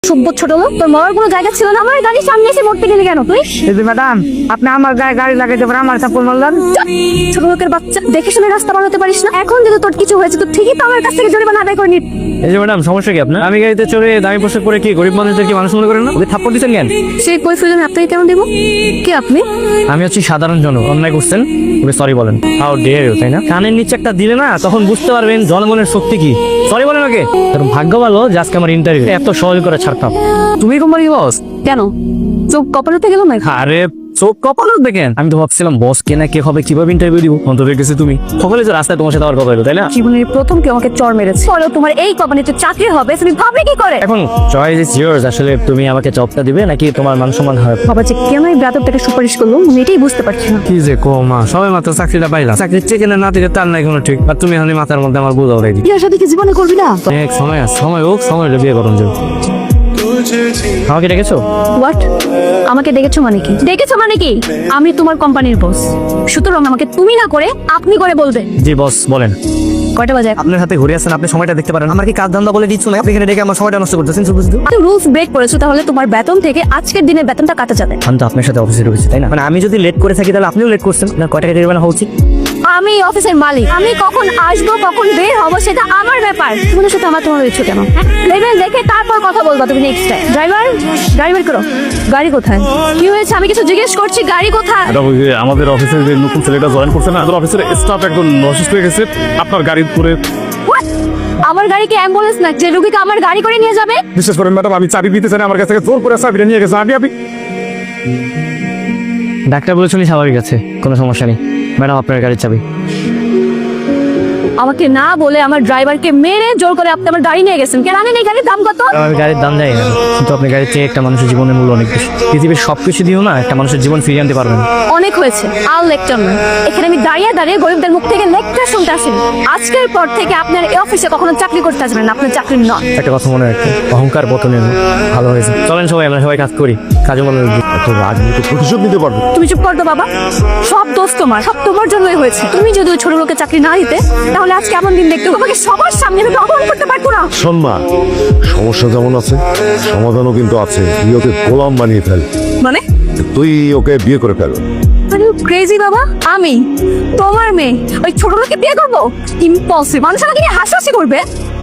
অসভ্য ছোট লোক, তোর মরার কোনো জায়গা ছিল না। আমার গাড়ির সামনে এসে মরতে গেলি কেন তুই? ম্যাডাম, আপনি আমার গায়ে গাড়ি লাগাইতে পারে আমার চাপড় মারলেন। ছোট লোকের বাচ্চা, দেখে শুনে রাস্তা পার হতে পারিস না? এখন যদি তোর কিছু হয়েছে তো ঠিকই তো আমার কাছ থেকে জরিমানা আদায় করে নি। এই যে ম্যাডাম, সমস্যা কি আপনার? আমি গাড়িতে চড়ে দামি পোশাক পরে কি গরিব মানুষদের কি মানুষ মনে করেন না? ওকে থাপ্পড় দিচ্ছেন কেন? সেই কৈফিয়ত আমি আপনাকে কেন দেবো? কে আপনি? আমি হচ্ছি সাধারণ জনগণ। অন্যায় করছেন, ওকে সরি বলেন। হাউ ডেয়ার ইউ, তাই না? কানের নিচে একটা দিলে না, তখন বুঝতে পারবেন জনগণের শক্তি কি। সরি বলেন ওকে। তোর ভাগ্য ভালো যে আজকে আমার ইন্টারভিউ, এত সহজ করে ছাড়তাম। তুমি কোম্পানি বস? কেন চোখ কপালতে গেল না? আরে চোখ কপাল দেখেন, আমি তো ভাবছিলাম বস কে না কে হবে, কিভাবে ইন্টারভিউ দিব। অন্তত গেছে তুমি সকলে যে রাস্তায় তোমার সাথে আমার কথা হলো, তাই না? জীবনের প্রথম কেউ আমাকে চড় মেরেছে, বলো তোমার এই কোম্পানিতে চাকরি হবে তুমি ভাবলে কি করে? এখন চয়েস ইজ ইয়ার্স। আসলে তুমি আমাকে জবটা দিবে নাকি তোমার মান সম্মান হয়? বাবা যে কেন এই বেতনটাকে সুপারিশ করলো আমি এটাই বুঝতে পারছি না। কি যে কমা, সবাই মাত্র চাকরিটা পাইলাম, চাকরি চেকে না দিলে তার নাই কোনো ঠিক। আর তুমি এখন মাথার মধ্যে আমার বোঝাও রেডি। বিয়ের সাথে কি জীবনে করবি না? এক সময় আছে, সময় হোক, সময় হলে বিয়ে করুন যাবে। আমাকে ডেকেছো? হোয়াট? আমাকে ডেকেছো মানে কি? ডেকেছো মানে কি? আমি তোমার কোম্পানির বস, সুতরাং আমাকে তুমি না করে আপনি করে বলবে। জি বস, বলেন। কয়টা বাজে? আপনার হাতে ঘুরে আছেন, আপনি সময়টা দেখতে পারেন। আমার কি কাজ ধান্দা বলে দিচ্ছ না? আপনি এখানে ডেকে আমার সময়টা নষ্ট করতেছেন শুধু শুধু। তুমি রুলস ব্রেক করেছো, তাহলে তোমার বেতন থেকে আজকের দিনের বেতনটা কাটা যাবে। আমি তো আপনার সাথে অফিসে ঢুকেছি, তাই না? মানে আমি যদি লেট করে থাকি তাহলে আপনিও লেট করছেন। আপনার কয় টাকা জরিমানা হওয়া উচিত? আমি অফিসের মালিক, আমি কখন আসবো কখন বের হবো সেটা আমার ব্যাপার। তোমাদের সাথে আমার তোমার ইচ্ছে কেন? লেভেল দেখে তারপর কথা বলবা তুমি নেক্সট টাইম। ড্রাইভার, গাড়ি বের করো। গাড়ি কোথায়? কি হয়েছে? আমি কিছু জিজ্ঞেস করছি, গাড়ি কোথায়? এটা ওই যে আমাদের অফিসের যে নতুন ছেলেটা জয়েন করছে না, আমাদের অফিসের স্টাফ একজন অসুস্থ হয়ে গেছে, আপনার গাড়ি করে। What? আমার গাড়ি কি অ্যাম্বুলেন্স না যে রুগীকে আমার গাড়ি করে নিয়ে যাবে? বিশেষ করে ম্যাডাম, আমি চাবি দিতে চাই না, আমার কাছ থেকে জোর করে চাবিটা নিয়ে গেছে। আগে আপনি ডাক্তার বলেছেন স্বাভাবিক আছে, কোনো সমস্যা নেই। ম্যাডাম, আপনার গাড়ির চাবি। আমাকে না বলে আমার ড্রাইভারকে মেরে জোর করে আপনি আমার গাড়ি নিয়ে গেছেন। কেন আনেন এই গাড়ির দাম কত? আমার গাড়ির দাম জানি না, কিন্তু আপনি গাড়ির চেয়ে একটা মানুষের জীবনের মূল্য অনেক বেশি। পৃথিবীর সবকিছু দিয়েও না একটা মানুষের জীবন ফিরিয়ে আনতে পারবেন। অনেক হয়েছে, আর লেকচার না। এখানে আমি দাঁড়িয়ে দাঁড়িয়ে গরিবদের মুখ থেকে লেকচার শুনতে আসিনি। আজকের পর থেকে আপনার এই অফিসে কখনো চাকরি করতে আসবেন না, আপনার চাকরি নয়। একটা কথা মনে রাখবেন, অহংকার পতনের মূল। ভালো হয়েছে, চলেন সবাই আমরা সবাই কাজ করি। কাজে মনে রাখবি। এত রাজনীতি প্রতিশোধ নিতে পারবে। তুমি চুপ করতো বাবা, সব দোষ তোমার, সব তোমার জন্যই হয়েছে। তুমি যদি ওই ছোট লোকের চাকরি না দিতে তাহলে আজকে এমন দিন দেখতে তোমাকে সবার সামনে আমি অপমান করতে পারতো না। শোনমা, সমস্যা যেমন আছে সমাধানও কিন্তু আছে। তুই ওকে গোলাম বানিয়ে ফেল, মানে তুই ওকে বিয়ে করে ফেল। আরে ক্রেজি বাবা, আমি তোমার মেয়ে ওই ছোট লোককে বিয়ে করবো? ইম্পসিবল। মানুষ আমাকে নিয়ে হাসাহাসি করবে।